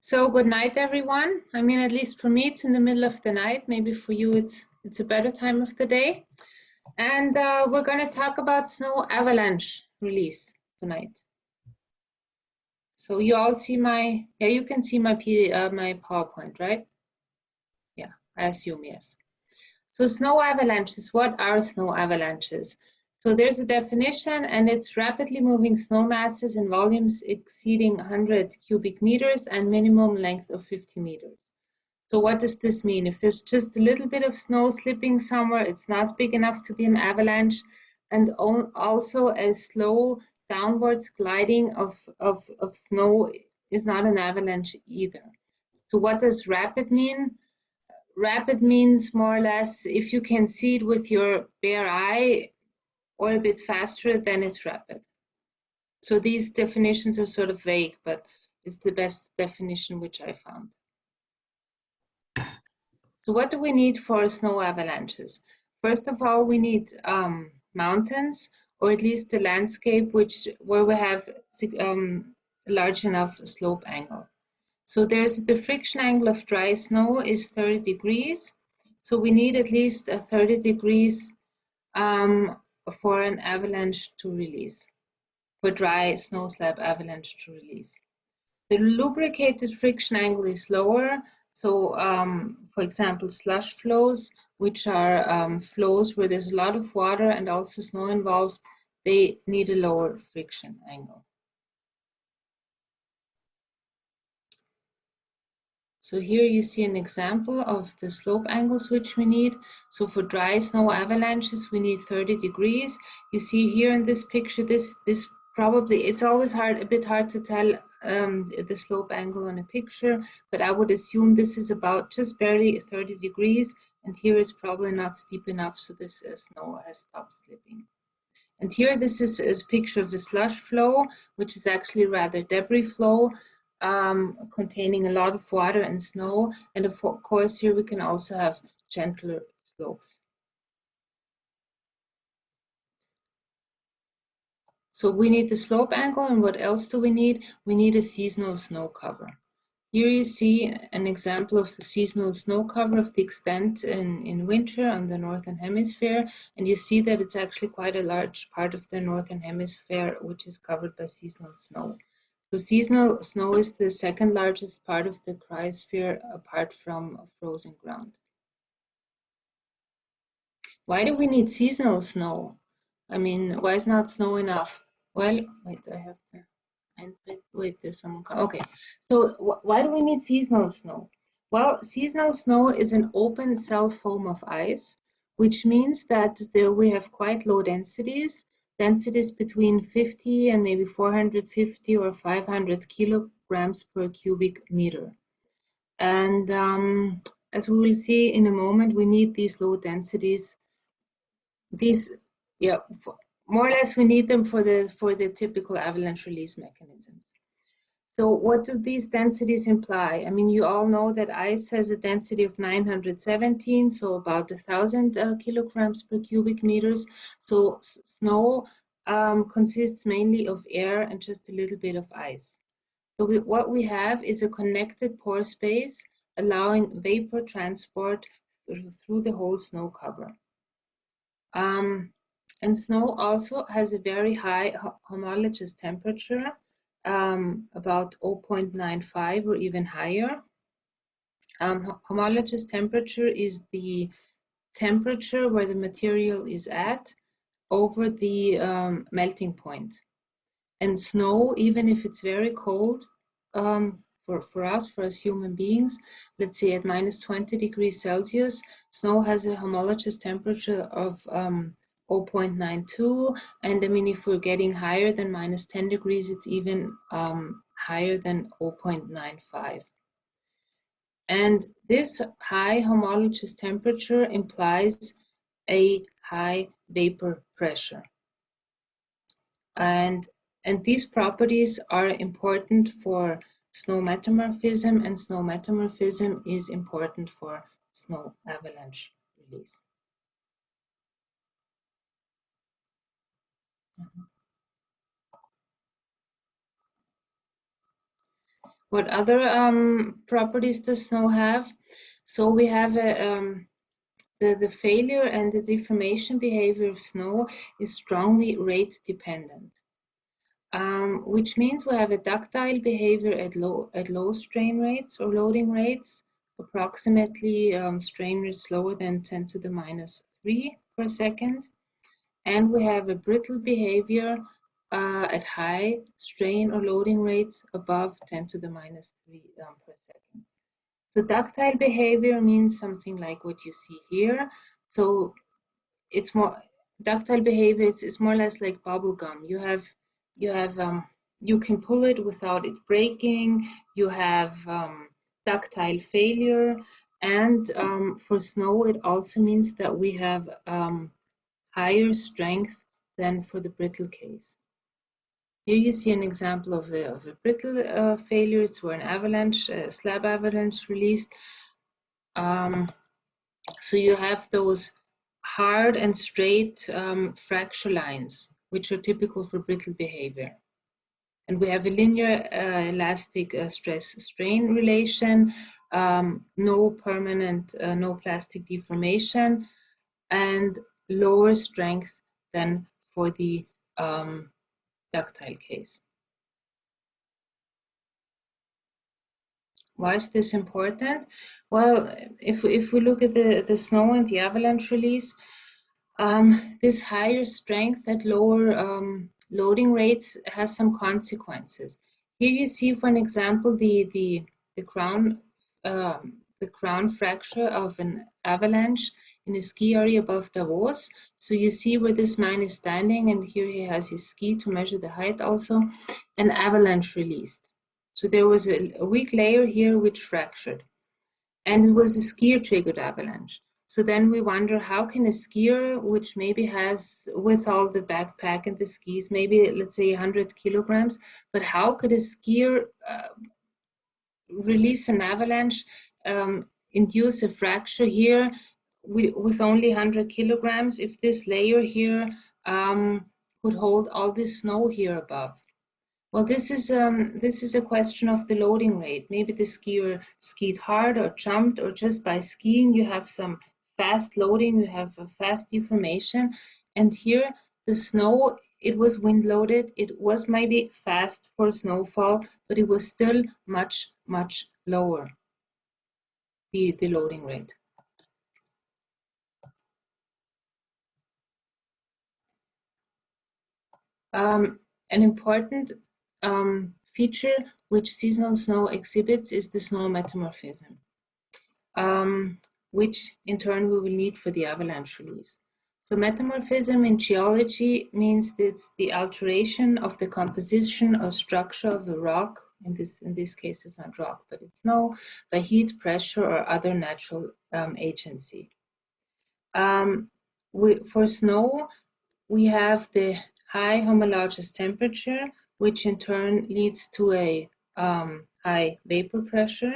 So good night, everyone. I mean, at least for me, it's in the middle of the night. Maybe for you, it's a better time of the day. And we're going to talk about snow avalanche release tonight. So you all see my, yeah, you can see my my PowerPoint, right? Yeah, I assume yes. So snow avalanches, what are snow avalanches? So there's a definition, and it's rapidly moving snow masses in volumes exceeding 100 cubic meters and minimum length of 50 meters. So what does this mean? If there's just a little bit of snow slipping somewhere, it's not big enough to be an avalanche, and also a slow downwards gliding of snow is not an avalanche either. So what does rapid mean? Rapid means more or less if you can see it with your bare eye or a bit faster, then it's rapid. So these definitions are sort of vague, but it's the best definition which I found. So what do we need for snow avalanches? First of all, we need mountains, or at least a landscape where we have large enough slope angle. So there's the friction angle of dry snow is 30 degrees. So we need at least 30 degrees for an avalanche to release, for dry snow slab avalanche to release. The lubricated friction angle is lower. So, for example, slush flows, which are flows where there's a lot of water and also snow involved, they need a lower friction angle. So here you see an example of the slope angles which we need. So for dry snow avalanches, we need 30 degrees. You see here in this picture, this probably, it's always a bit hard to tell the slope angle on a picture, but I would assume this is about just barely 30 degrees, and here it's probably not steep enough, so this snow has stopped slipping. And here this is a picture of a slush flow, which is actually rather debris flow, containing a lot of water and snow. And of course, here we can also have gentler slopes. So we need the slope angle, and what else do we need? We need a seasonal snow cover. Here you see an example of the seasonal snow cover of the extent in winter on the Northern Hemisphere, and you see that it's actually quite a large part of the Northern Hemisphere which is covered by seasonal snow. So seasonal snow is the second largest part of the cryosphere apart from frozen ground. Why do we need seasonal snow? I mean, why is not snow enough? Well, wait, I have to, wait, there's someone, okay. So why do we need seasonal snow? Well, seasonal snow is an open self-foam of ice, which means that there we have quite low densities between 50 and maybe 450 or 500 kilograms per cubic meter. And as we will see in a moment, we need these low densities. These, yeah, more or less we need them for the typical avalanche release mechanisms. So what do these densities imply? I mean, you all know that ice has a density of 917, so about 1,000 kilograms per cubic meters. So snow consists mainly of air and just a little bit of ice. So what we have is a connected pore space allowing vapor transport through the whole snow cover. And snow also has a very high homologous temperature, about 0.95 or even higher. Homologous temperature is the temperature where the material is at over the melting point. And snow, even if it's very cold, for us human beings, let's say at minus 20 degrees Celsius, snow has a homologous temperature of 0.92, and I mean, if we're getting higher than minus 10 degrees, it's even higher than 0.95. And this high homologous temperature implies a high vapor pressure. And these properties are important for snow metamorphism, and snow metamorphism is important for snow avalanche release. What other properties does snow have? So we have the failure and the deformation behavior of snow is strongly rate dependent, which means we have a ductile behavior at low strain rates or loading rates, approximately strain rates lower than 10 to the minus 3 per second. And we have a brittle behavior at high strain or loading rates above 10 to the minus 3 per second. So ductile behavior means something like what you see here. So it's more ductile behavior. It's more or less like bubble gum. You can pull it without it breaking. You have ductile failure, and for snow, it also means that we have higher strength than for the brittle case. Here you see an example of a brittle failure. It's where an avalanche, slab avalanche released. So you have those hard and straight fracture lines, which are typical for brittle behavior. And we have a linear elastic stress-strain relation, no permanent, no plastic deformation, and lower strength than for the ductile case. Why is this important? Well, if we look at the snow and the avalanche release, this higher strength at lower loading rates has some consequences. Here you see, for an example, the crown fracture of an avalanche in a ski area above Davos. So you see where this man is standing, and here he has his ski to measure the height also. An avalanche released. So there was a weak layer here which fractured, and it was a skier triggered avalanche. So then we wonder, how can a skier, which maybe has, with all the backpack and the skis, maybe let's say 100 kilograms, but how could a skier release an avalanche, induce a fracture here with only 100 kilograms if this layer here could hold all this snow here above? Well, this is a question of the loading rate. Maybe the skier skied hard or jumped, or just by skiing you have some fast loading, you have a fast deformation. And here the snow, it was wind loaded, it was maybe fast for snowfall, but it was still much, much lower, the loading rate. An important feature which seasonal snow exhibits is the snow metamorphism, which in turn we will need for the avalanche release. So metamorphism in geology means it's the alteration of the composition or structure of a rock. In this case, it's not rock, but it's snow, by heat, pressure, or other natural agency. For snow, we have the high homologous temperature, which in turn leads to a high vapor pressure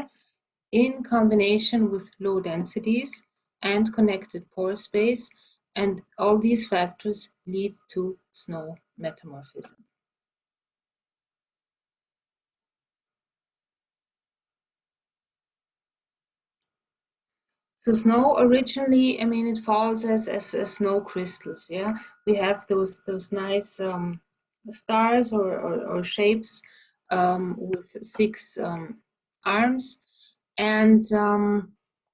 in combination with low densities and connected pore space, and all these factors lead to snow metamorphism. So snow originally, I mean, it falls as snow crystals. Yeah, we have those nice stars or shapes with 6 arms, and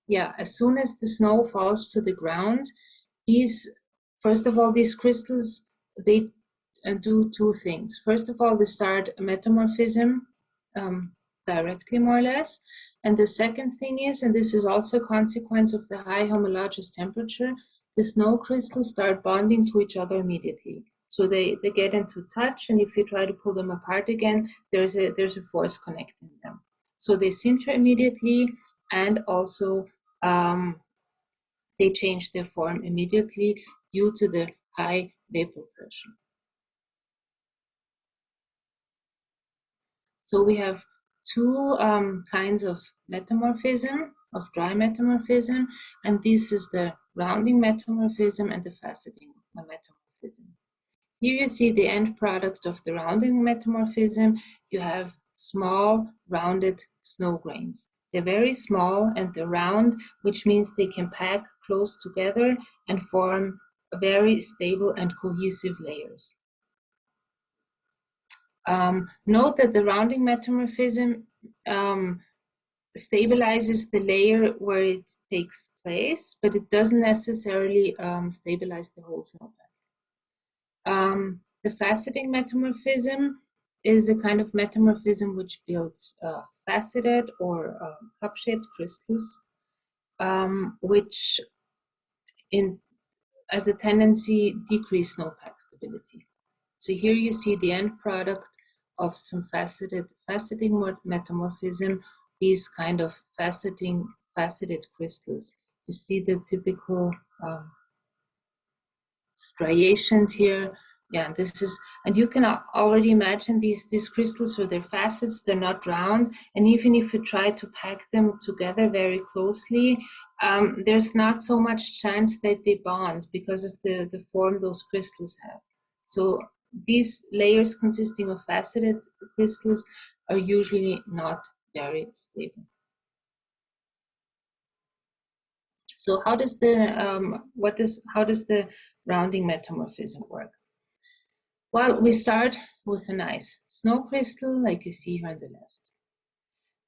yeah, as soon as the snow falls to the ground, first of all, these crystals, they do 2 things. First of all, they start metamorphism directly, more or less. And the second thing is, and this is also a consequence of the high homologous temperature, the snow crystals start bonding to each other immediately. So they get into touch, and if you try to pull them apart again, there's a force connecting them. So they sinter immediately, and also they change their form immediately due to the high vapor pressure. So we have 2 kinds of metamorphism, of dry metamorphism, and this is the rounding metamorphism and the faceting metamorphism. Here you see the end product of the rounding metamorphism. You have small rounded snow grains. They're very small and they're round, which means they can pack close together and form very stable and cohesive layers. Note that the rounding metamorphism stabilizes the layer where it takes place, but it doesn't necessarily stabilize the whole snowpack. The faceting metamorphism is a kind of metamorphism which builds faceted or cup-shaped crystals, which as a tendency decrease snowpack stability. So here you see the end product of some faceted metamorphism, these kind of faceted crystals. You see the typical striations here. Yeah, this is, and you can already imagine these crystals with their facets, they're not round, and even if you try to pack them together very closely, there's not so much chance that they bond because of the form those crystals have. So these layers consisting of faceted crystals are usually not very stable. So how does the rounding metamorphism work? Well, we start with a nice snow crystal, like you see here on the left.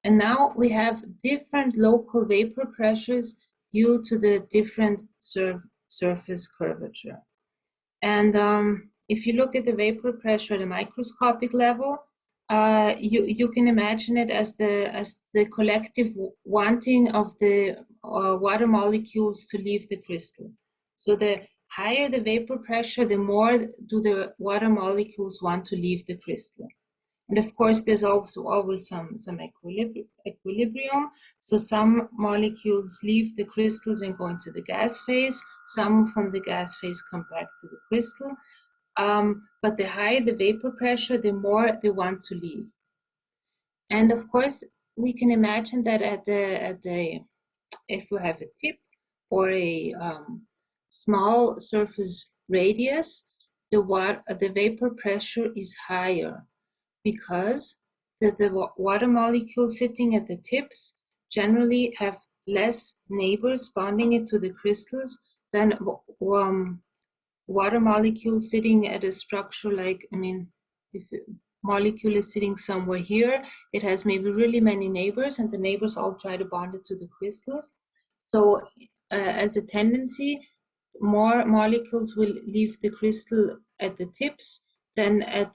And now we have different local vapor pressures due to the different surface curvature. And if you look at the vapor pressure at a microscopic level, you can imagine it as the collective wanting of the water molecules to leave the crystal. So the higher the vapor pressure, the more do the water molecules want to leave the crystal. And of course, there's also always some equilibrium. So some molecules leave the crystals and go into the gas phase. Some from the gas phase come back to the crystal. But the higher the vapor pressure, the more they want to leave. And of course, we can imagine that if we have a tip or a small surface radius, the vapor pressure is higher because the water molecules sitting at the tips generally have less neighbors bonding it to the crystals than water molecules sitting at a structure like, I mean, if a molecule is sitting somewhere here, it has maybe really many neighbors and the neighbors all try to bond it to the crystals. So as a tendency, more molecules will leave the crystal at the tips than at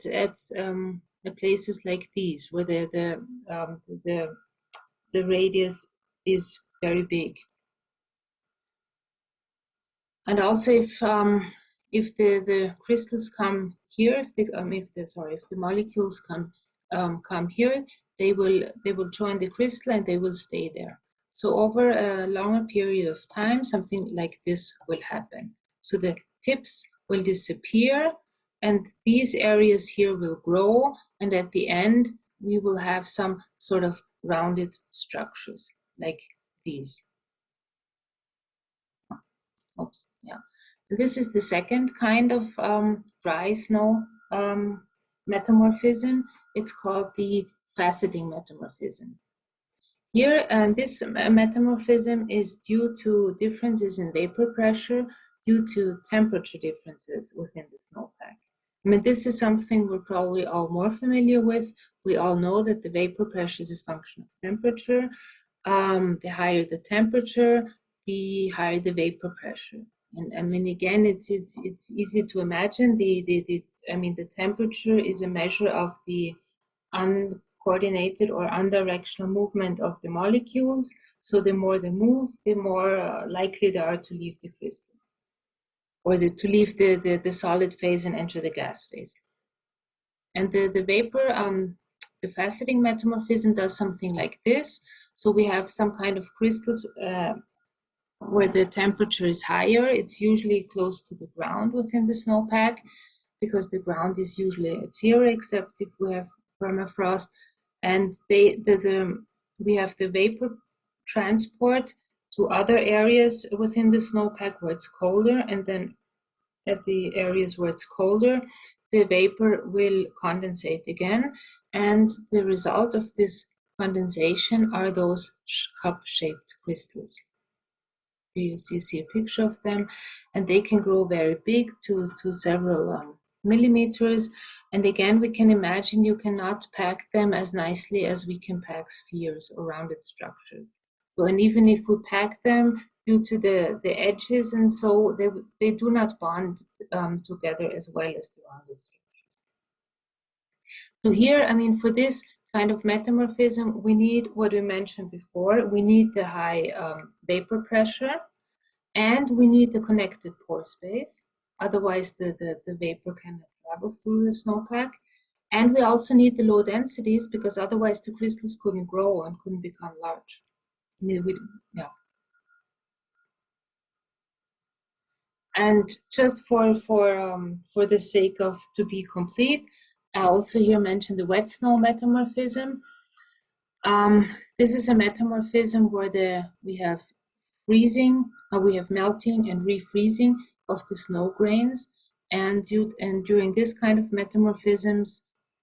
places like these, where the radius is very big. And also, if the crystals come here, if the molecules come here, they will join the crystal and they will stay there. So over a longer period of time, something like this will happen. So the tips will disappear and these areas here will grow, and at the end we will have some sort of rounded structures like these. Oops, yeah. This is the second kind of dry snow metamorphism. It's called the faceting metamorphism. Here, this metamorphism is due to differences in vapor pressure due to temperature differences within the snowpack. I mean, this is something we're probably all more familiar with. We all know that the vapor pressure is a function of temperature. The higher the temperature, the higher the vapor pressure. And I mean, again, it's easy to imagine. The temperature is a measure of the uncoordinated or unidirectional movement of the molecules. So the more they move, the more likely they are to leave the crystal, or to leave the solid phase and enter the gas phase. And the vapor, the faceting metamorphism does something like this. So we have some kind of crystals where the temperature is higher. It's usually close to the ground within the snowpack, because the ground is usually at zero, except if we have permafrost. And we have the vapor transport to other areas within the snowpack where it's colder, and then at the areas where it's colder, the vapor will condensate again, and the result of this condensation are those cup-shaped crystals. You see a picture of them, and they can grow very big to several millimeters. And again, we can imagine you cannot pack them as nicely as we can pack spheres or rounded structures. So, and even if we pack them due to the edges and so, they do not bond together as well as the rounded structures. So here, I mean, for this kind of metamorphism, we need what we mentioned before. We need the high vapor pressure, and we need the connected pore space. Otherwise, the vapor cannot travel through the snowpack. And we also need the low densities, because otherwise the crystals couldn't grow and couldn't become large. I mean, yeah. And just for the sake of to be complete, I also here mentioned the wet snow metamorphism. This is a metamorphism where we have freezing, we have melting and refreezing of the snow grains, and during this kind of metamorphism,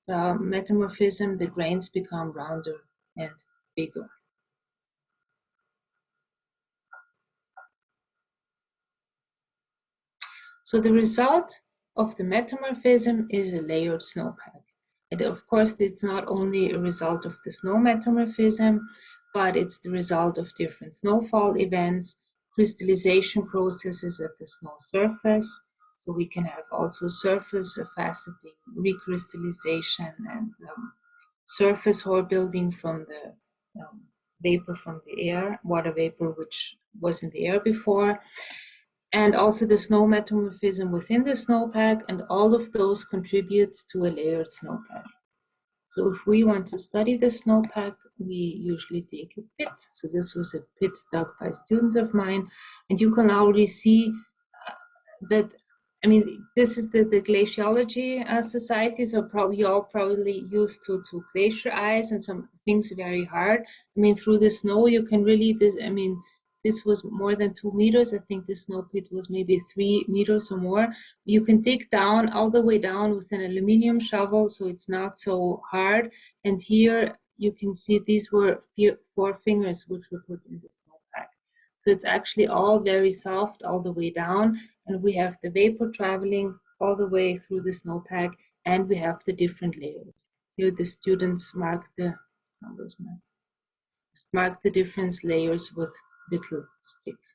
the grains become rounder and bigger. So the result of the metamorphism is a layered snowpack. And of course, it's not only a result of the snow metamorphism, but it's the result of different snowfall events, crystallization processes at the snow surface. So we can have also surface faceting, recrystallization, and surface hoar building from the vapor from the air, water vapor which was in the air before, and also the snow metamorphism within the snowpack, and all of those contribute to a layered snowpack. So if we want to study the snowpack, we usually take a pit. So this was a pit dug by students of mine, and you can already see that, I mean, this is the Glaciology Society, so you all probably used to glacier ice and some things very hard. I mean, through the snow, you can really, this was more than 2 meters. I think the snow pit was maybe 3 meters or more. You can dig down all the way down with an aluminum shovel, so it's not so hard. And here you can see these were 4 fingers which were put in the snowpack. So it's actually all very soft all the way down, and we have the vapor traveling all the way through the snowpack, and we have the different layers. Here the students mark the different layers with little sticks.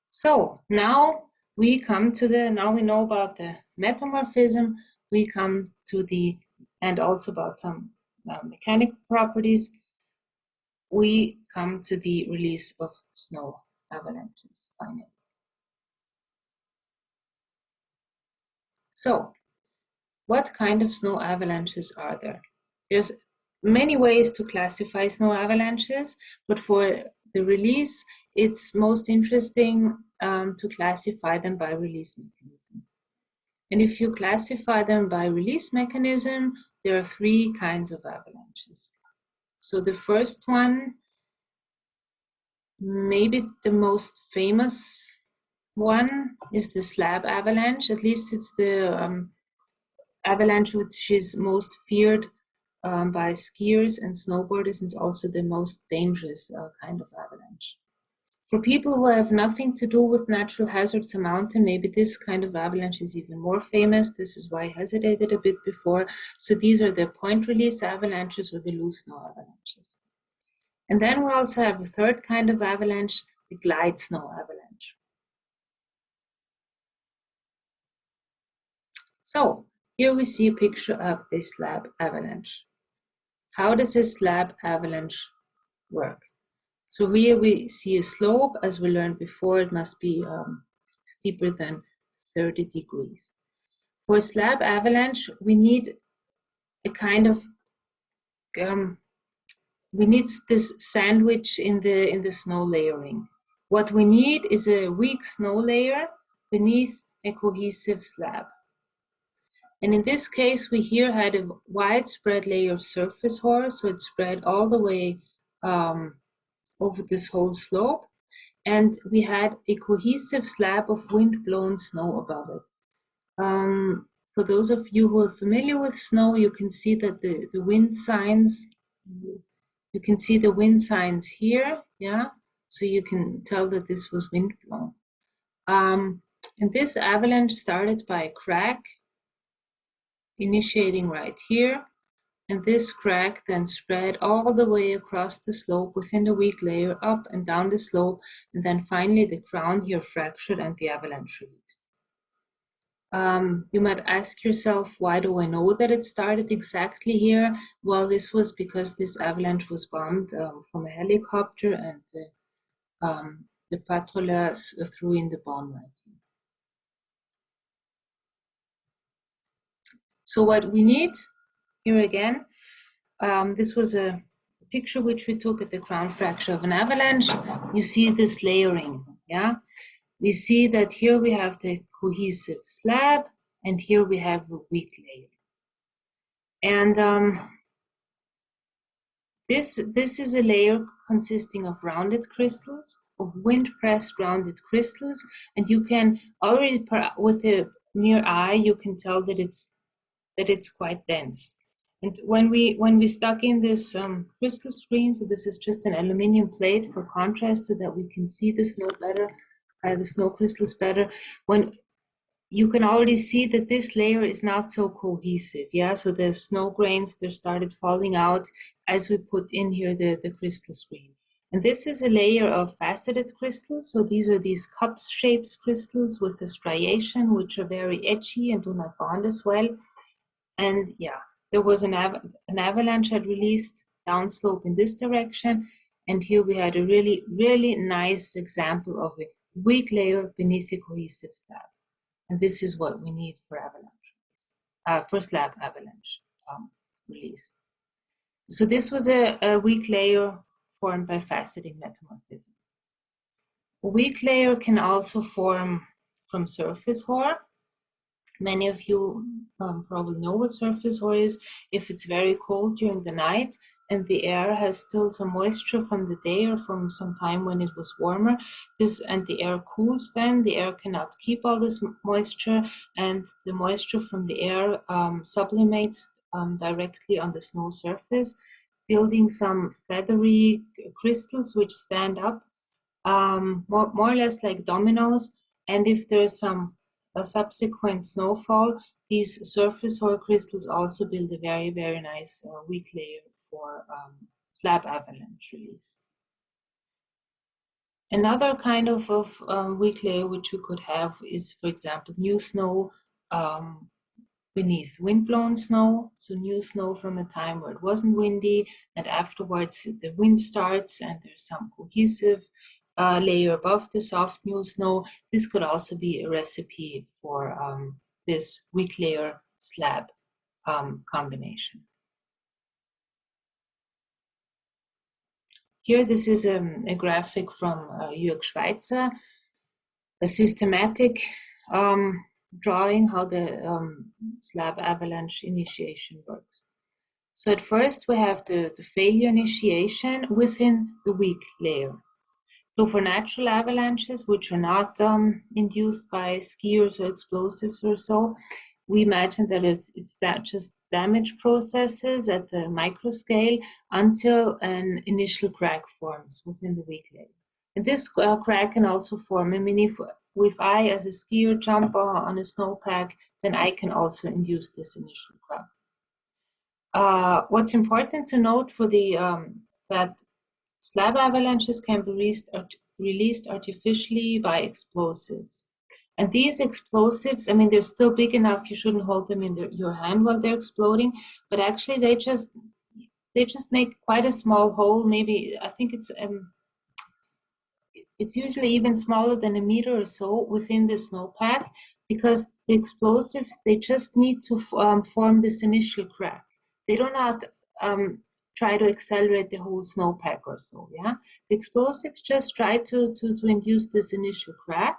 So now we come to now we know about the metamorphism, we come to and also about some mechanical properties, we come to the release of snow avalanches finally. So what kind of snow avalanches are there? There's many ways to classify snow avalanches, but for the release, it's most interesting to classify them by release mechanism. And if you classify them by release mechanism, there are 3 kinds of avalanches. So the first one, maybe the most famous one, is the slab avalanche. At least it's the avalanche which is most feared by skiers and snowboarders, and is also the most dangerous kind of avalanche. For people who have nothing to do with natural hazards, a mountain, maybe this kind of avalanche is even more famous. This is why I hesitated a bit before. So these are the point release avalanches or the loose snow avalanches. And then we also have a third kind of avalanche, the glide snow avalanche. So here we see a picture of a slab avalanche. How does a slab avalanche work? So here we see a slope. As we learned before, it must be steeper than 30 degrees. For a slab avalanche, we need a kind of we need this sandwich in the snow layering. What we need is a weak snow layer beneath a cohesive slab. And in this case, we here had a widespread layer of surface hoar, so it spread all the way over this whole slope. and we had a cohesive slab of wind-blown snow above it. For those of you who are familiar with snow, you can see that the wind signs, you can see the wind signs here, yeah? So you can tell that this was wind-blown. And this avalanche started by a crack, initiating right here, and this crack then spread all the way across the slope within the weak layer, up and down the slope, and then finally the crown here fractured and the avalanche released. You might ask yourself, why do I know that it started exactly here? Well, this was because this avalanche was bombed from a helicopter, and the patrouilleurs threw in the bomb right here. So what we need here again, this was a picture which we took at the crown fracture of an avalanche. You see this layering, yeah? We see that here we have the cohesive slab, and here we have the weak layer. And this is a layer consisting of rounded crystals, of wind-pressed rounded crystals, and you can already, with a mere eye, you can tell that it's quite dense. And when we stuck in this crystal screen, so this is just an aluminum plate for contrast, so that we can see the snow better, the snow crystals better. When you can already see that this layer is not so cohesive, yeah? So the snow grains, they started falling out as we put in here the crystal screen. And this is a layer of faceted crystals. So these are these cup-shaped crystals with a striation, which are very edgy and do not bond as well. And yeah, there was an avalanche had released downslope in this direction. And here we had a really, really nice example of a weak layer beneath a cohesive slab. And this is what we need for avalanche release, for slab avalanche release. So this was a weak layer formed by faceting metamorphism. A weak layer can also form from surface hoar. Many of you probably know what surface hoar is. If it's very cold during the night and the air has still some moisture from the day or from some time when it was warmer, and the air cools, then the air cannot keep all this moisture, and the moisture from the air sublimates directly on the snow surface, building some feathery crystals which stand up more or less like dominoes. And if there's a subsequent snowfall, these surface hoar crystals also build a very, very nice weak layer for slab avalanche release. Another kind of weak layer which we could have is, for example, new snow beneath wind-blown snow. So new snow from a time where it wasn't windy, and afterwards the wind starts and there's some cohesive layer above the soft new snow. This could also be a recipe for this weak layer slab combination. Here, this is a graphic from Jörg Schweitzer, a systematic drawing how the slab avalanche initiation works. So at first we have the failure initiation within the weak layer. So for natural avalanches, which are not induced by skiers or explosives or so, we imagine that it's just damage processes at the micro scale until an initial crack forms within the weak layer. And this crack can also form. I mean, if I, as a skier, jump on a snowpack, then I can also induce this initial crack. What's important to note for the that slab avalanches can be released artificially by explosives. And these explosives, I mean, they're still big enough, you shouldn't hold them in your hand while they're exploding, but actually they just make quite a small hole. Maybe, I think it's usually even smaller than a meter or so within the snowpack, because the explosives, they just need to form this initial crack. They do not try to accelerate the whole snowpack or so, yeah? The explosives just try to induce this initial crack,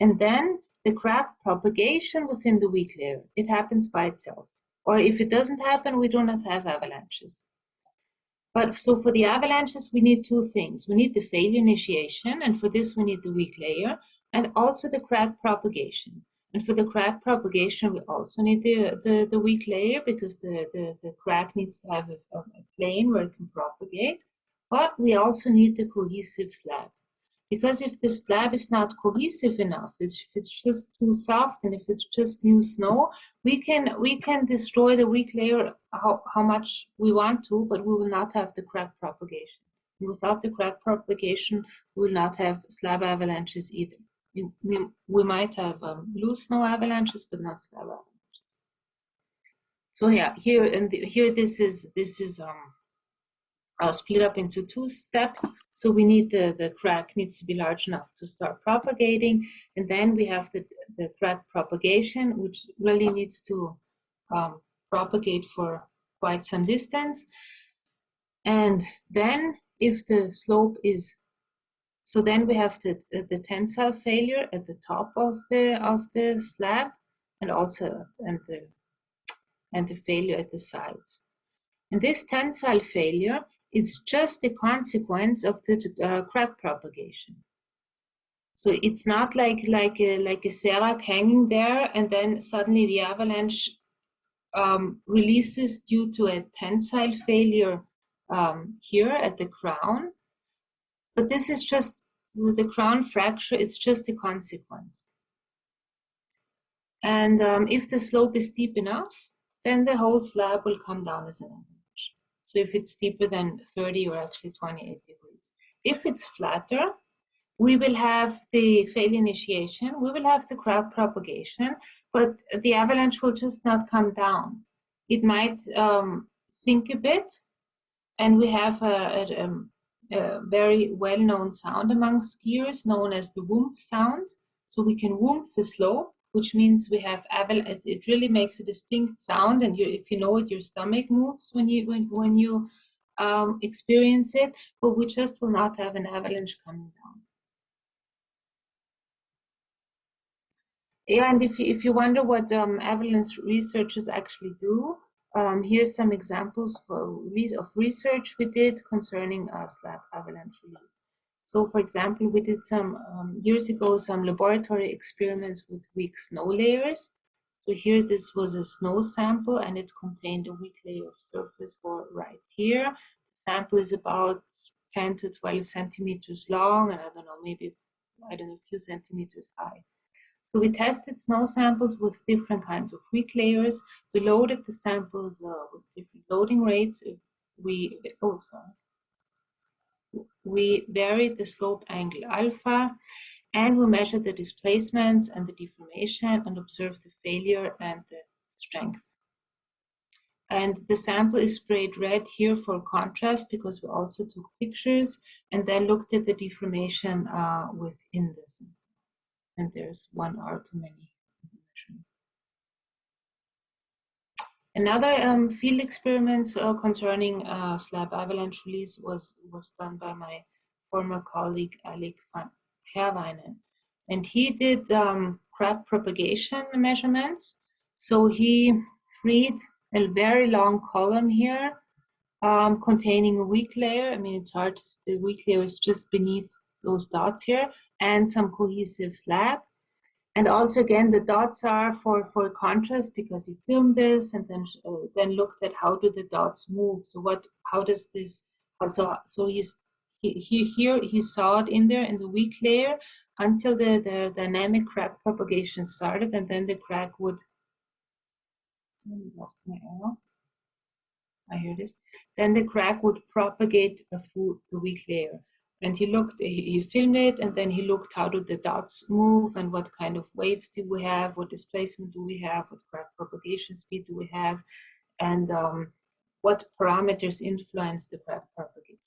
and then the crack propagation within the weak layer, it happens by itself. Or if it doesn't happen, we do not have avalanches. But so for the avalanches, we need two things. We need the failure initiation, and for this we need the weak layer, and also the crack propagation. And for the crack propagation, we also need the weak layer, because the crack needs to have a plane where it can propagate. But we also need the cohesive slab. Because if the slab is not cohesive enough, if it's just too soft and if it's just new snow, we can destroy the weak layer how much we want to, but we will not have the crack propagation. And without the crack propagation, we will not have slab avalanches either. We might have loose snow avalanches, but not slab avalanches. So yeah, here this is split up into two steps. So we need the crack needs to be large enough to start propagating. And then we have the crack propagation, which really needs to propagate for quite some distance. And then if the slope is, so then we have the tensile failure at the top of the slab, and also and the failure at the sides. And this tensile failure is just a consequence of the crack propagation. So it's not like a serac hanging there and then suddenly the avalanche releases due to a tensile failure here at the crown. But this is just the crown fracture, it's just a consequence. And if the slope is steep enough, then the whole slab will come down as an avalanche. So if it's steeper than 30 or actually 28 degrees. If it's flatter, we will have the failure initiation, we will have the crack propagation, but the avalanche will just not come down. It might sink a bit, and we have a very well-known sound among skiers known as the whoomph sound. So we can whoomph the slope, which means we have avalanche. It really makes a distinct sound, and if you know it, your stomach moves when you experience it. But we just will not have an avalanche coming down. Yeah, and if you wonder what avalanche researchers actually do, here's some examples of research we did concerning slab avalanche release. So, for example, we did some years ago some laboratory experiments with weak snow layers. So here, this was a snow sample, and it contained a weak layer of surface ore right here. The sample is about 10 to 12 centimeters long, and I don't know, maybe a few centimeters high. So we tested snow samples with different kinds of weak layers. We loaded the samples with different loading rates. We varied the slope angle alpha, and we measured the displacements and the deformation and observed the failure and the strength. And the sample is sprayed red here for contrast because we also took pictures and then looked at the deformation within this. And there's 1 R too many. Another field experiments concerning slab avalanche release was done by my former colleague Alec van Herwijnen, and he did crack propagation measurements. So he freed a very long column here containing a weak layer. I mean, it's hard, the weak layer is just beneath those dots here, and some cohesive slab. And also, again, the dots are for contrast because he filmed this and then looked at how do the dots move. So how does this? So he saw it in there in the weak layer until the dynamic crack propagation started, and then the crack would. I lost my arrow. I hear this. Then the crack would propagate through the weak layer. And he filmed it, and then he looked how do the dots move and what kind of waves do we have, what displacement do we have, what crack propagation speed do we have, and what parameters influence the crack propagation.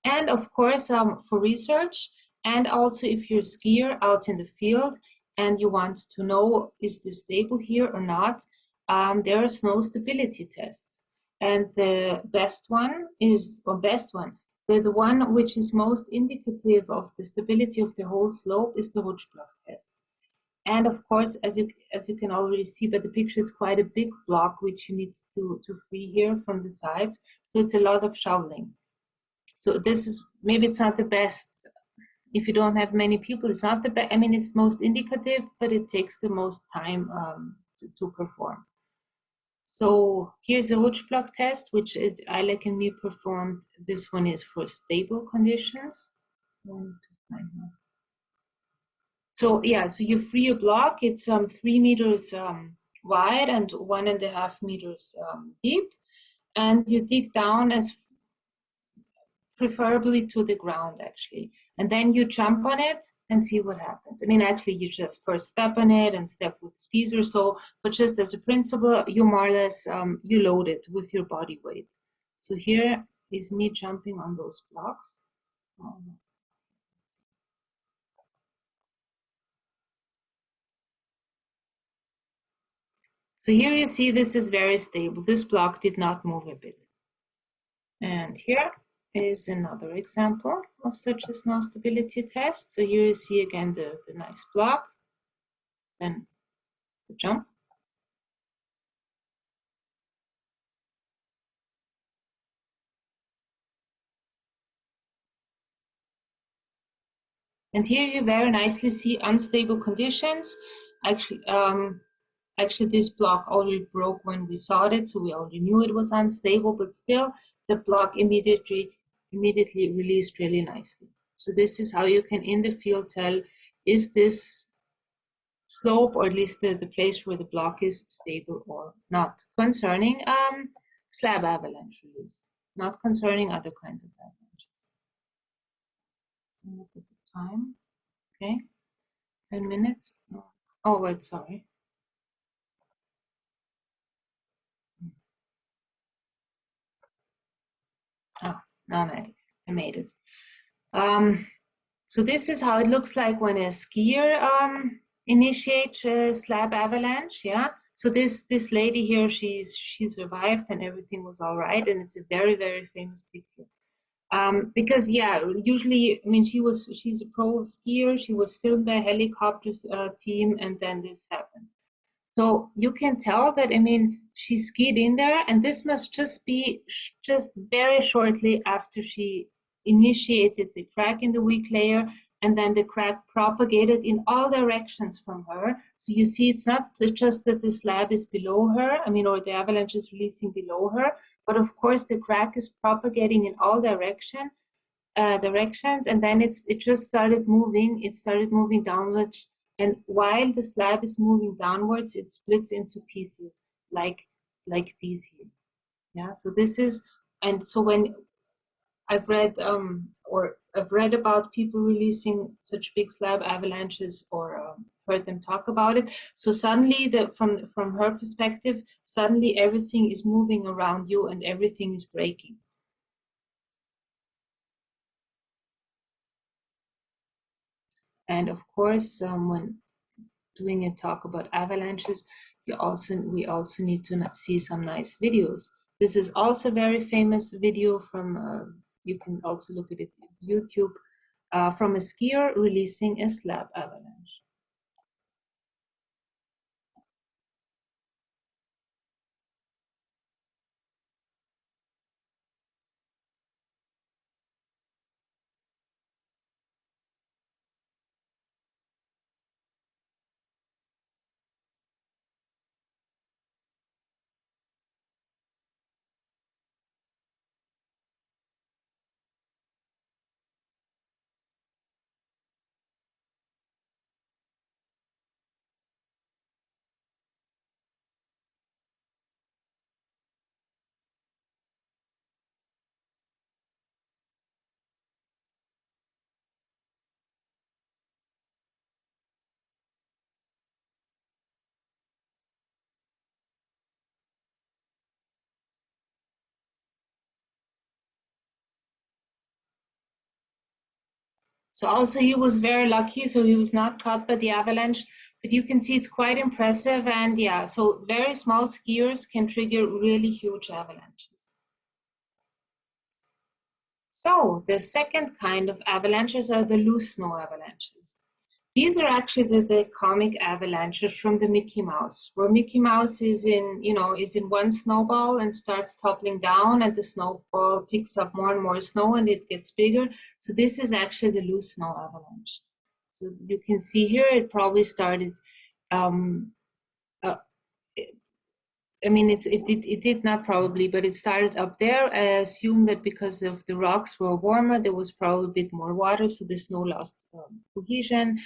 And of course, for research, and also if you're a skier out in the field and you want to know, is this stable here or not, there are snow stability tests. And the best one is, the one which is most indicative of the stability of the whole slope is the Rutschblock test. And of course, as you can already see by the picture, it's quite a big block which you need to free here from the sides. So it's a lot of shoveling. So this is, maybe it's not the best if you don't have many people. It's not the best. I mean, it's most indicative, but it takes the most time to perform. So here's a Hooch block test, which Eilek and me performed. This one is for stable conditions. So yeah, so you free a block. It's 3 meters wide and 1.5 meters deep, and you dig down as preferably to the ground actually, and then you jump on it and see what happens. I mean, actually, you just first step on it and step with skis or so, but just as a principle, you more or less you load it with your body weight. So here is me jumping on those blocks. So here you see this is very stable. This block did not move a bit. And here is another example of such a snow stability test. So here you see again the nice block, then the jump. And here you very nicely see unstable conditions. Actually, this block already broke when we saw it, so we already knew it was unstable, but still the block immediately released really nicely. So this is how you can in the field tell, is this slope, or at least the place where the block is, stable or not, concerning slab avalanche release, not concerning other kinds of avalanches. Look at the time. Okay, 10 minutes. Oh, wait, sorry. Ah, now I made it. So this is how it looks like when a skier initiates a slab avalanche. Yeah. So this lady here, she survived and everything was all right, and it's a very, very famous picture. Because yeah, usually, I mean, she's a pro skier. She was filmed by a helicopter team, and then this happened. So you can tell that, I mean, she skied in there, and this must just be just very shortly after she initiated the crack in the weak layer, and then the crack propagated in all directions from her. So you see, it's not just that the slab is below her, I mean, or the avalanche is releasing below her, but of course the crack is propagating in all directions, and then it just started moving. It started moving downwards, and while the slab is moving downwards, it splits into pieces like these here. Yeah. So this is, and so when I've read about people releasing such big slab avalanches, or heard them talk about it. So suddenly, from her perspective, suddenly everything is moving around you and everything is breaking. And of course, when doing a talk about avalanches, we also need to see some nice videos. This is also a very famous video from, you can also look at it on YouTube, from a skier releasing a slab avalanche. So also he was very lucky, so he was not caught by the avalanche, but you can see it's quite impressive. And yeah, so very small skiers can trigger really huge avalanches. So the second kind of avalanches are the loose snow avalanches. These are actually the comic avalanches from the Mickey Mouse, where Mickey Mouse is in, is in one snowball and starts toppling down, and the snowball picks up more and more snow and it gets bigger. So this is actually the loose snow avalanche. So you can see here it probably started. Uh, I mean, it did not probably, but it started up there. I assume that because of the rocks were warmer, there was probably a bit more water, so the snow lost cohesion,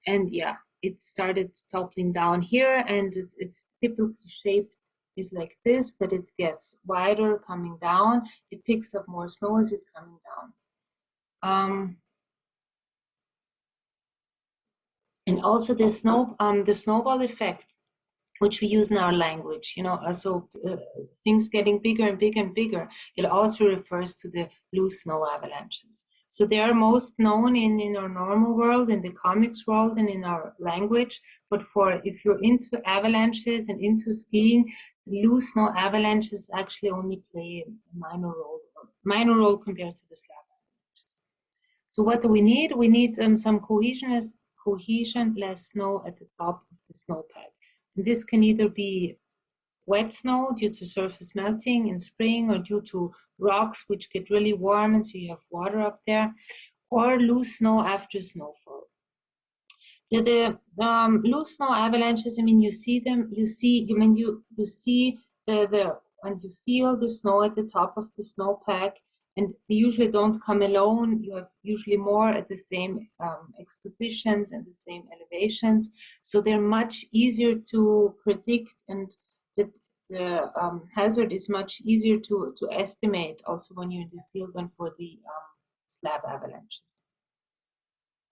and yeah, it started toppling down here, and its typical shape is like this, that it gets wider coming down. It picks up more snow as it's coming down. And also the snowball effect, which we use in our language, things getting bigger and bigger and bigger. It also refers to the loose snow avalanches. So they are most known in our normal world, in the comics world, and in our language. But if you're into avalanches and into skiing, the loose snow avalanches actually only play a minor role compared to the slab avalanches. So what do we need? We need some cohesionless snow at the top of the snowpack. This can either be wet snow due to surface melting in spring, or due to rocks which get really warm and so you have water up there, or loose snow after snowfall. The loose snow avalanches, I mean, you see them, you see and you feel the snow at the top of the snowpack, and they usually don't come alone. You have usually more at the same expositions and the same elevations, so they're much easier to predict, and the hazard is much easier to estimate also when you're in the field than for the slab avalanches.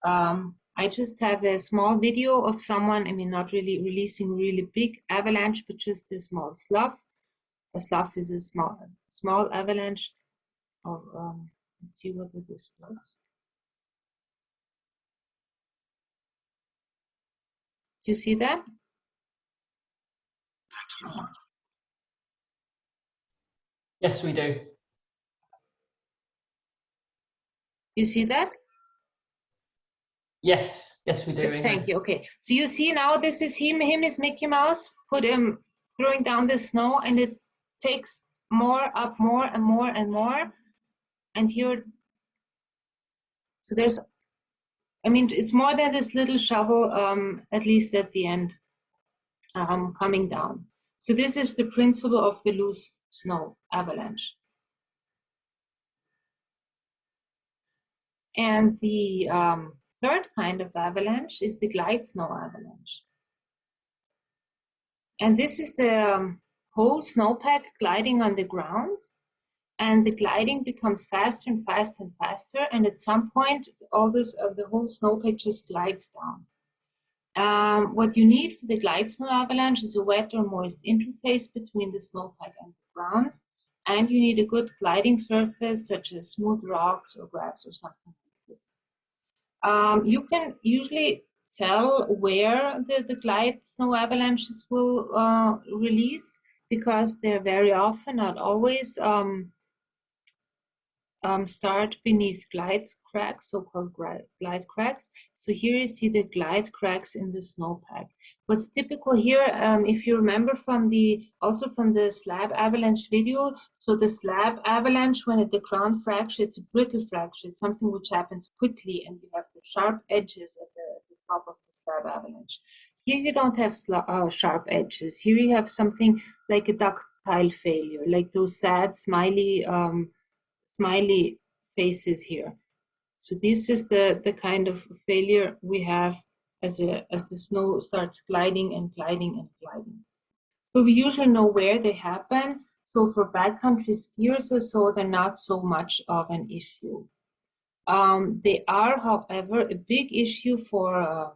I just have a small video of someone, I mean, not really releasing really big avalanche, but just a small slough. A slough is a small avalanche of, let's see whether this works. Do you see that? Yes, we do. You see that? Yes, we do. Thank you. Okay, so you see now this is him is Mickey Mouse, put him throwing down the snow, and it takes more and more and more, and here, so there's, I mean, it's more than this little shovel, at least at the end, coming down. So this is the principle of the loose snow avalanche. And the third kind of avalanche is the glide snow avalanche. And this is the whole snowpack gliding on the ground, and the gliding becomes faster and faster and faster, and at some point the whole snowpack just glides down. What you need for the glide snow avalanche is a wet or moist interface between the snowpack and the ground, and you need a good gliding surface such as smooth rocks or grass or something like this. You can usually tell where the glide snow avalanches will release, because they're very often, not always, start beneath glide cracks, so-called glide cracks. So here you see the glide cracks in the snowpack. What's typical here, if you remember from the slab avalanche video, so the slab avalanche, when at the ground fracture, it's a brittle fracture. It's something which happens quickly, and you have the sharp edges at the top of the slab avalanche. Here you don't have sharp edges. Here you have something like a ductile failure, like those sad smiley faces here. So this is the kind of failure we have as the snow starts gliding and gliding and gliding. So we usually know where they happen. So for backcountry skiers or so, they're not so much of an issue. They are, however, a big issue for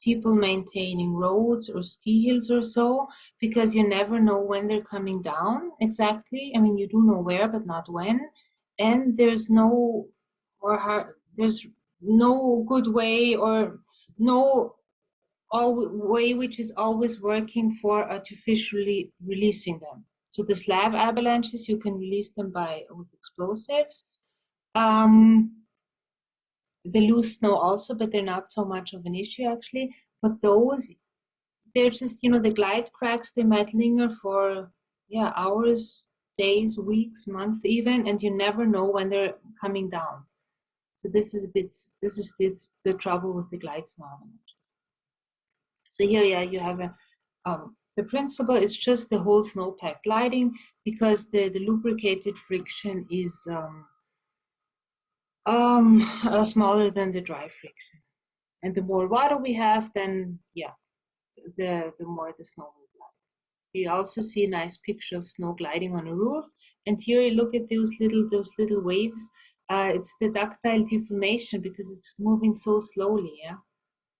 people maintaining roads or ski hills or so, because you never know when they're coming down exactly. I mean, you do know where, but not when. And there's no good way, or no way which is always working for artificially releasing them. So the slab avalanches, you can release them with explosives. the loose snow also, but they're not so much of an issue actually. But those, they're just, the glide cracks, they might linger for, yeah, hours, days, weeks, months even, and you never know when they're coming down. So this is the trouble with the glide snow avalanches. So here, yeah, you have the principle is just the whole snowpack gliding, because the lubricated friction is smaller than the dry friction. And the more water we have, then yeah, the more the snow will glide. You also see a nice picture of snow gliding on a roof. And here you look at those little waves. It's the ductile deformation because it's moving so slowly. Yeah,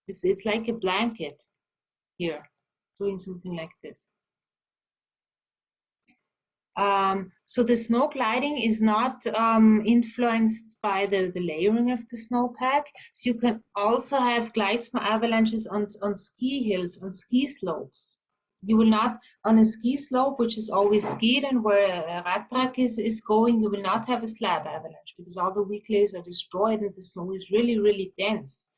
it's like a blanket here, doing something like this. So the snow gliding is not influenced by the layering of the snowpack. So you can also have glide snow avalanches on ski hills, on ski slopes. You will not, on a ski slope, which is always skied and where a rat track is going, you will not have a slab avalanche because all the weak layers are destroyed and the snow is really, really dense.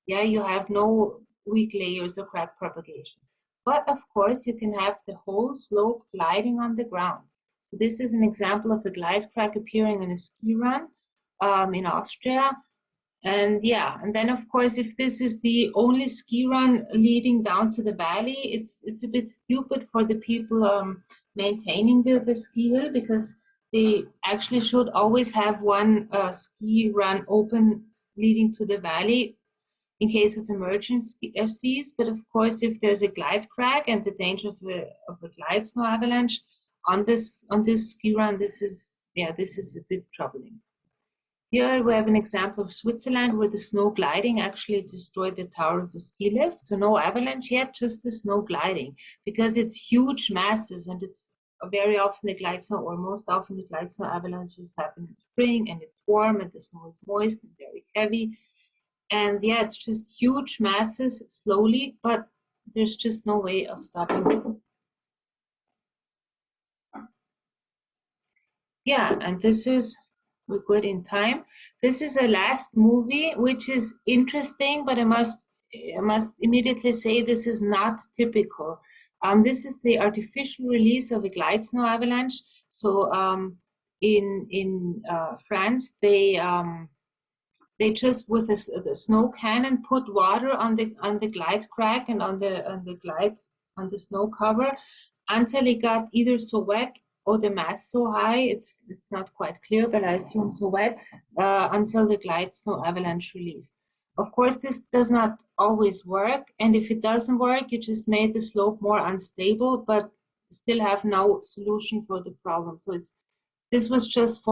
Yeah, you have no weak layers of crack propagation. But of course, you can have the whole slope gliding on the ground. So this is an example of a glide crack appearing on a ski run in Austria. And yeah, and then of course, if this is the only ski run leading down to the valley, it's a bit stupid for the people maintaining the ski hill, because they actually should always have one ski run open leading to the valley in case of emergencies. But of course, if there's a glide crack and the danger of a glide snow avalanche on this ski run, this is a bit troubling. Here we have an example of Switzerland where the snow gliding actually destroyed the tower of a ski lift. So no avalanche yet, just the snow gliding, because it's huge masses and it's very often the glide snow, or most often the glide snow avalanches happen in spring and it's warm and the snow is moist and very heavy. And yeah, it's just huge masses slowly, but there's just no way of stopping them. Yeah, and we're good in time. This is a last movie, which is interesting, but I must immediately say this is not typical. This is the artificial release of a glide snow avalanche. So in France, they just with the snow cannon put water on the glide crack and on the snow cover until it got either so wet or the mass so high, it's not quite clear, but I assume so wet, until the glide snow avalanche release. Of course, this does not always work, and if it doesn't work, you just made the slope more unstable, but still have no solution for the problem. So this was just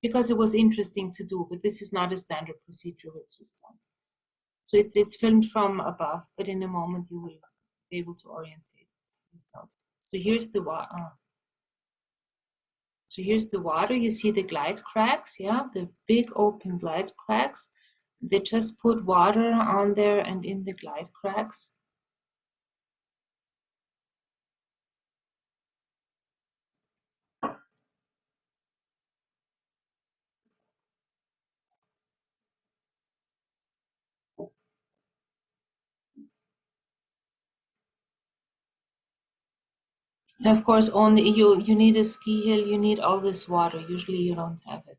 because it was interesting to do, but this is not a standard procedure which is done. So it's filmed from above, but in a moment you will be able to orientate yourselves. So here's the water. So here's the water. You see the glide cracks, yeah, the big open glide cracks. They just put water on there and in the glide cracks. And of course, only you need a ski hill, you need all this water. Usually you don't have it.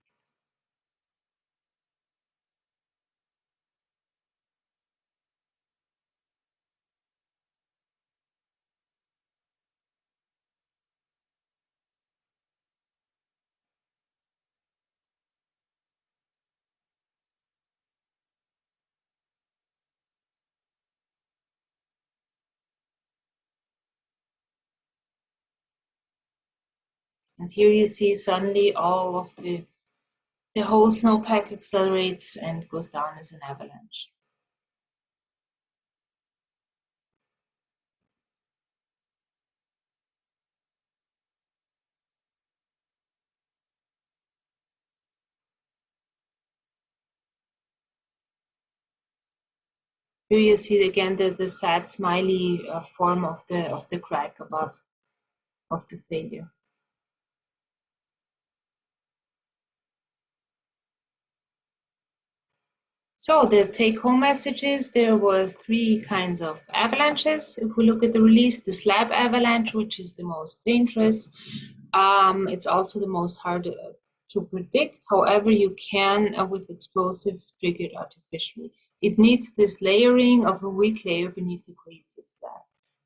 And here you see suddenly all of the whole snowpack accelerates and goes down as an avalanche. Here you see again the sad smiley form of the crack above of the failure. So the take-home messages, there were 3 kinds of avalanches. If we look at the release, the slab avalanche, which is the most dangerous. It's also the most hard to predict. However, you can, with explosives, trigger it artificially. It needs this layering of a weak layer beneath the cohesive slab.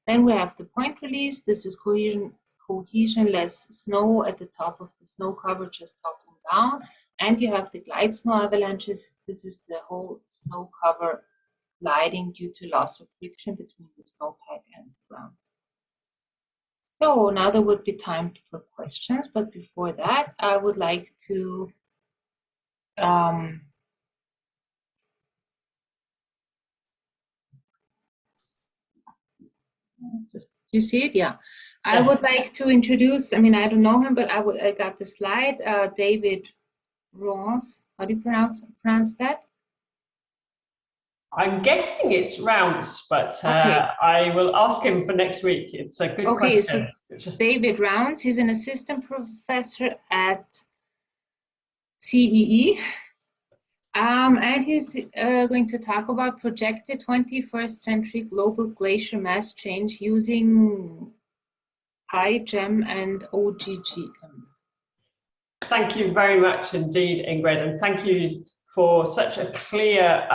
Then we have the point release. This is cohesionless snow at the top of the snow cover, just top and down. And you have the glide snow avalanches. This is the whole snow cover gliding due to loss of friction between the snowpack and the ground. So now there would be time for questions, but before that, I would like to do you see it? Yeah. I would like to introduce, I mean, I don't know him, but I got the slide, David Ross. How do you pronounce that? I'm guessing it's Rounce, but Okay. I will ask him for next week. It's a good question. So David Rounce, he's an assistant professor at CEE. And he's going to talk about projected 21st century global glacier mass change using PyGEM and OGGM. Thank you very much indeed, Ingrid, and thank you for such a clear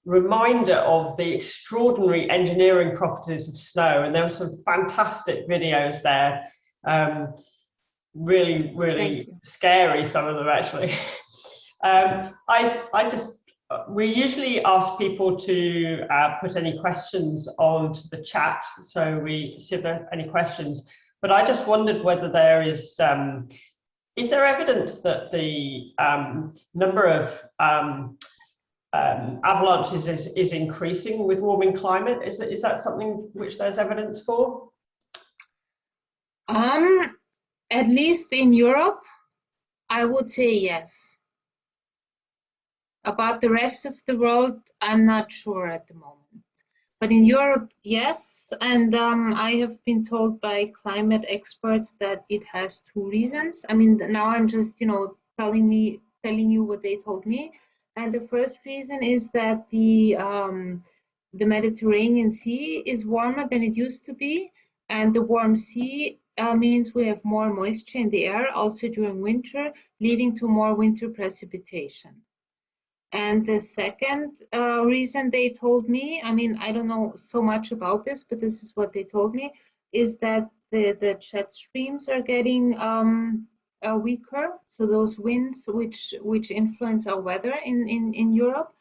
reminder of the extraordinary engineering properties of snow. And there were some fantastic videos there, really scary, some of them actually. We usually ask people to put any questions onto the chat, so we see if there are any questions. But I just wondered whether there is there evidence that the number of avalanches is increasing with warming climate? Is that something which there's evidence for? At least in Europe, I would say yes. About the rest of the world, I'm not sure at the moment. But in Europe, yes. And I have been told by climate experts that it has 2 reasons. I mean, now I'm just, telling you what they told me. And the first reason is that the Mediterranean Sea is warmer than it used to be. And the warm sea means we have more moisture in the air, also during winter, leading to more winter precipitation. And the second reason they told me, I mean, I don't know so much about this, but this is what they told me, is that the jet streams are getting weaker. So those winds which influence our weather in Europe,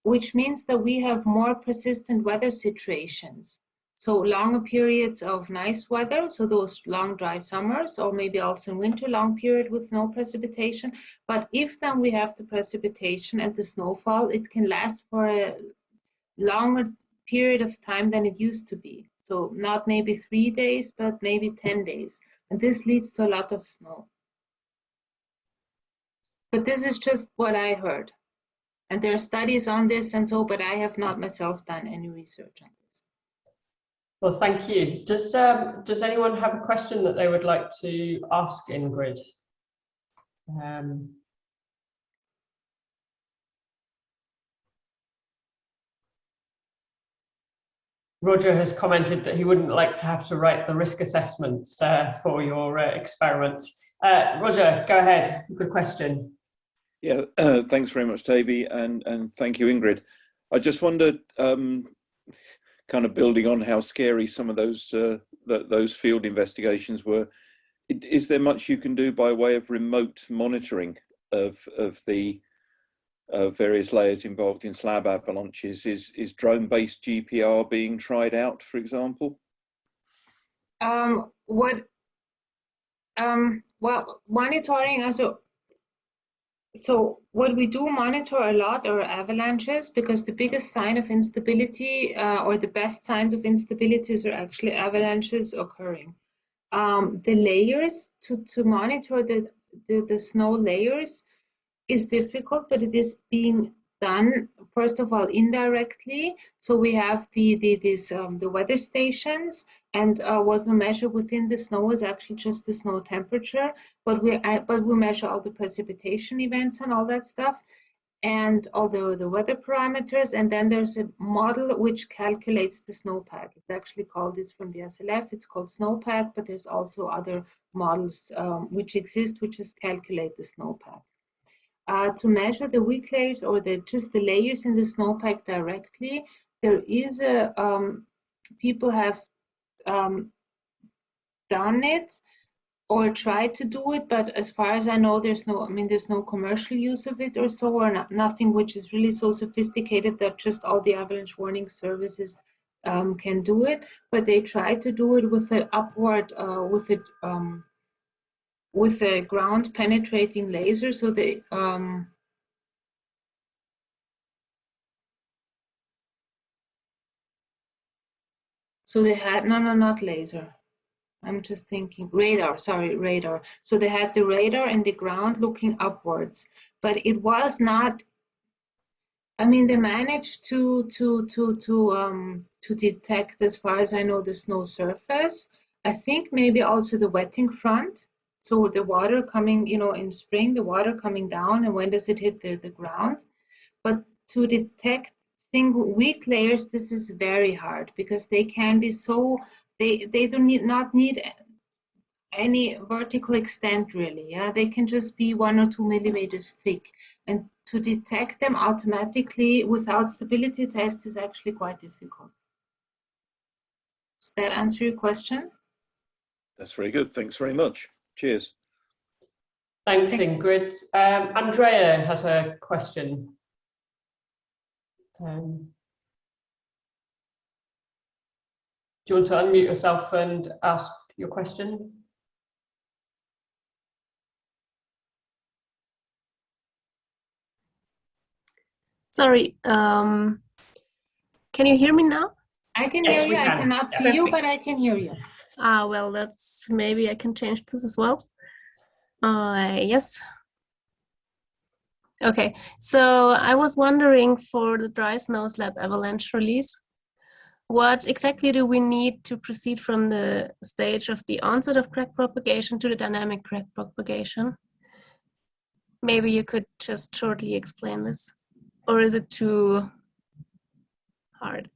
which means that we have more persistent weather situations. So longer periods of nice weather, so those long dry summers, or maybe also in winter, long period with no precipitation. But if then we have the precipitation and the snowfall, it can last for a longer period of time than it used to be. So not maybe 3 days, but maybe 10 days. And this leads to a lot of snow. But this is just what I heard. And there are studies on this and so, but I have not myself done any research on this. Well, thank you. Does anyone have a question that they would like to ask Ingrid? Roger has commented that he wouldn't like to have to write the risk assessments for your experiments. Roger, go ahead. Good question. Yeah, thanks very much, Davey, and thank you, Ingrid. I just wondered, kind of building on how scary some of those field investigations were, is there much you can do by way of remote monitoring of the various layers involved in slab avalanches? Is drone-based GPR being tried out, for example? Well, monitoring also. So what we do monitor a lot are avalanches, because the biggest sign of instability or the best signs of instabilities are actually avalanches occurring. The layers to monitor the snow layers is difficult, but it is being done, first of all, indirectly. So we have the weather stations, and what we measure within the snow is actually just the snow temperature, but we measure all the precipitation events and all that stuff. and all the weather parameters, and then there's a model which calculates the snowpack. It's actually called, it's from the SLF, it's called snowpack, but there's also other models which exist, which just calculate the snowpack. To measure the weak layers or just the layers in the snowpack directly, there is a, people have done it or tried to do it, but as far as I know, there's no commercial use of it or so, or nothing which is really so sophisticated that just all the avalanche warning services can do it. But they try to do it with an upward, with a ground penetrating laser. So they had not laser. I'm just thinking radar, sorry, radar. So they had the radar in the ground looking upwards, but it was not, I mean, they managed to detect, as far as I know, the snow surface. I think maybe also the wetting front. So the water coming, you know, in spring, the water coming down, and when does it hit the ground? But to detect single weak layers, this is very hard because they can be so, they do not need any vertical extent really. Yeah, they can just be 1 or 2 millimeters thick, and to detect them automatically without stability test is actually quite difficult. Does that answer your question? That's very good. Thanks very much. Cheers. Thanks, Ingrid. Andrea has a question. Do you want to unmute yourself and ask your question? Sorry, can you hear me now? I can Yes, hear you. we can. I cannot see you, but I can hear you. Ah, well, that's, maybe I can change this as well. Yes. Okay, so I was wondering, for the dry snow slab avalanche release, what exactly do we need to proceed from the stage of the onset of crack propagation to the dynamic crack propagation? Maybe you could just shortly explain this, or is it too hard?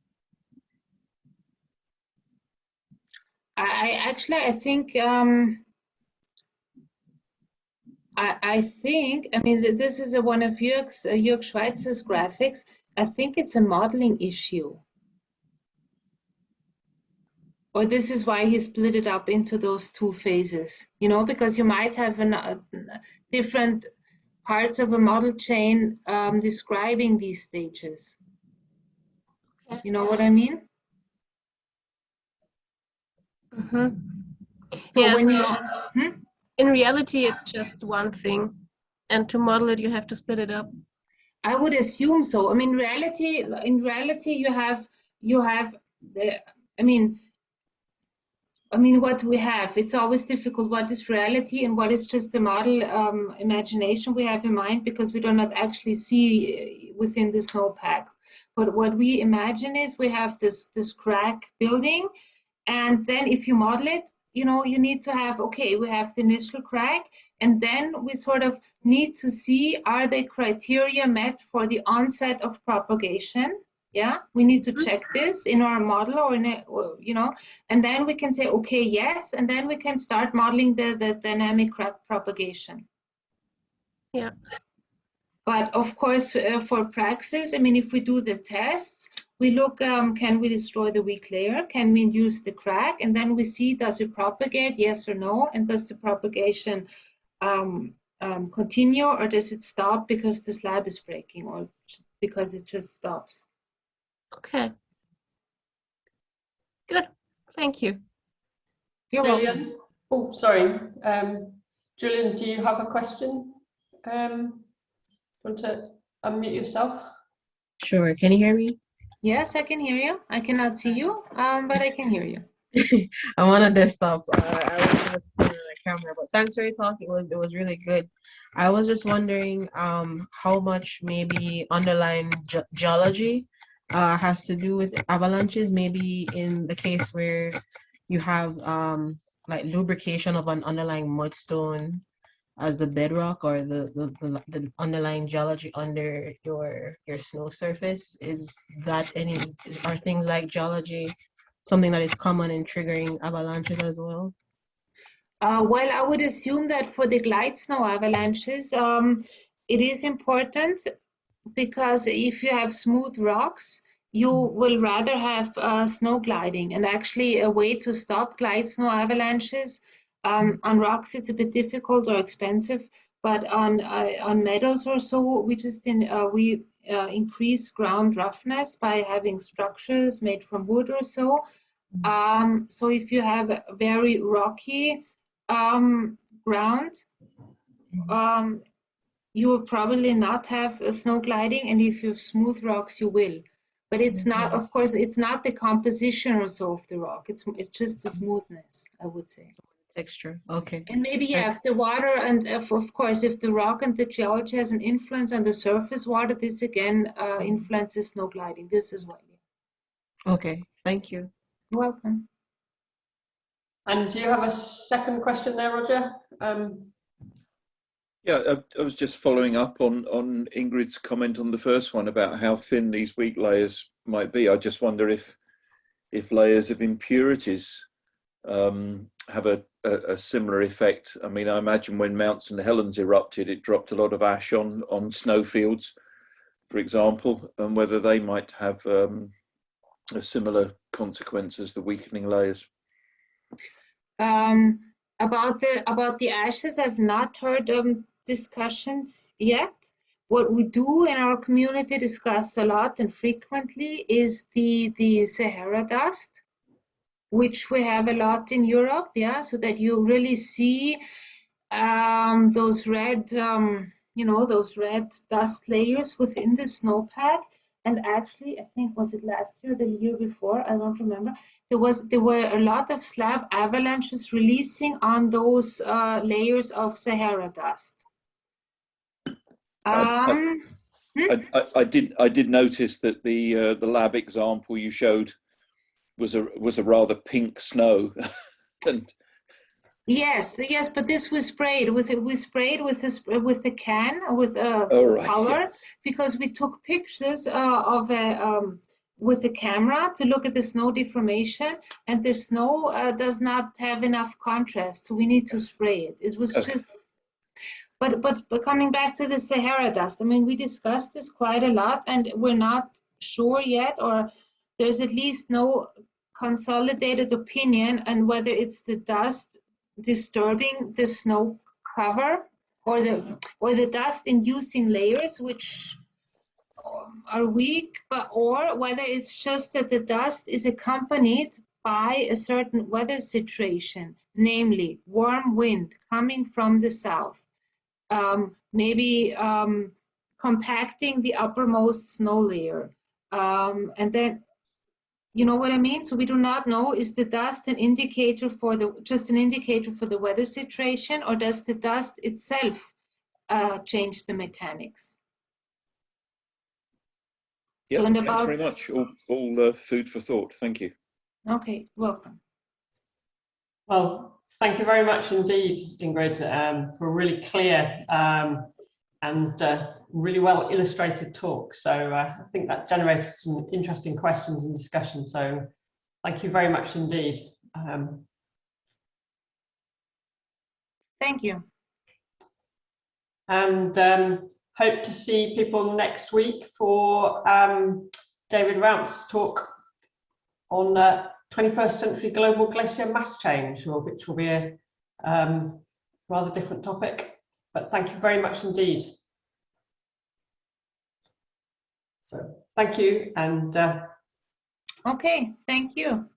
I think I mean, this is one of Jörg Schweitzer's graphics. I think it's a modeling issue. Or this is why he split it up into those two phases, you know, because you might have different parts of a model chain describing these stages. Okay. You know what I mean? Mm-hmm. So Yeah, when so in reality, it's just one thing, and to model it, you have to split it up. I would assume so. I mean, in reality, you have the, I mean, what we have, it's always difficult. What is reality and what is just the model imagination we have in mind, because we do not actually see within the snowpack. But what we imagine is we have this crack building, and then if you model it, you know, you need to have, okay, we have the initial crack, and then we sort of need to see, are the criteria met for the onset of propagation? Yeah, we need to check this in our model, or in a, you know, and then we can say, okay, yes, and then we can start modeling the dynamic crack propagation. Yeah. But of course, for praxis, I mean, if we do the tests, we look, can we destroy the weak layer? Can we induce the crack? And then we see, does it propagate, yes or no? And does the propagation continue, or does it stop because the slab is breaking, or because it just stops? Okay. Good. Thank you. You're welcome. Oh, sorry. Julian, do you have a question? Do you want to unmute yourself? Sure. Can you hear me? Yes, I can hear you. I cannot see you, but I can hear you. I'm on a desktop. I was able to turn on the camera, but thanks for your talk. It was really good. I was just wondering how much maybe underlying geology has to do with avalanches. Maybe in the case where you have like lubrication of an underlying mudstone, as the bedrock or the underlying geology under your snow surface? Is that are things like geology something that is common in triggering avalanches as well? Well, I would assume that for the glide snow avalanches, it is important because if you have smooth rocks, you will rather have snow gliding. And actually, a way to stop glide snow avalanches on rocks, it's a bit difficult or expensive. But on meadows or so, we increase ground roughness by having structures made from wood or so. So if you have a very rocky ground, you will probably not have snow gliding, and if you have smooth rocks, you will. But it's not, of course, it's not the composition or so of the rock. It's just the smoothness, I would say. Texture. Okay. And maybe, yeah, if the water and of course, if the rock and the geology has an influence on the surface water, this again influences snow gliding. This as well. Okay. Thank you. You're welcome. And do you have a second question there, Roger? Yeah, I was just following up on Ingrid's comment on the first one about how thin these weak layers might be. I just wonder if layers of impurities have a similar effect. I mean, I imagine when Mount St. Helens erupted, it dropped a lot of ash on snowfields, for example, and whether they might have a similar consequence as the weakening layers. About the ashes, I've not heard discussions yet. What we do in our community discuss a lot and frequently is the Sahara dust, which we have a lot in Europe, yeah, so that you really see those red, those red dust layers within the snowpack. And actually, I think, was it last year or the year before? I don't remember. There were a lot of slab avalanches releasing on those layers of Sahara dust. I did notice that the lab example you showed was a rather pink snow, and Yes, but this was sprayed with it. We sprayed with a can with right, color, yeah. because we took pictures of with the camera to look at the snow deformation, and the snow does not have enough contrast, so we need to spray it. It was Okay. just. But coming back to the Sahara dust, I mean, we discussed this quite a lot, and we're not sure yet, or there's at least no consolidated opinion on whether it's the dust disturbing the snow cover or the dust inducing layers which are weak, or whether it's just that the dust is accompanied by a certain weather situation, namely warm wind coming from the south, maybe compacting the uppermost snow layer, and then, you know what I mean? So we do not know, is the dust an indicator for just an indicator for the weather situation, or does the dust itself change the mechanics? Yeah, So, and thanks very much. All food for thought. Thank you. Okay, welcome. Well, thank you very much indeed, Ingrid, for a really clear and really well illustrated talk. So I think that generated some interesting questions and discussion. So thank you very much indeed. Thank you. And hope to see people next week for David Rout's talk on 21st century global glacier mass change, which will be a rather different topic. But thank you very much indeed. So thank you, and Okay, thank you.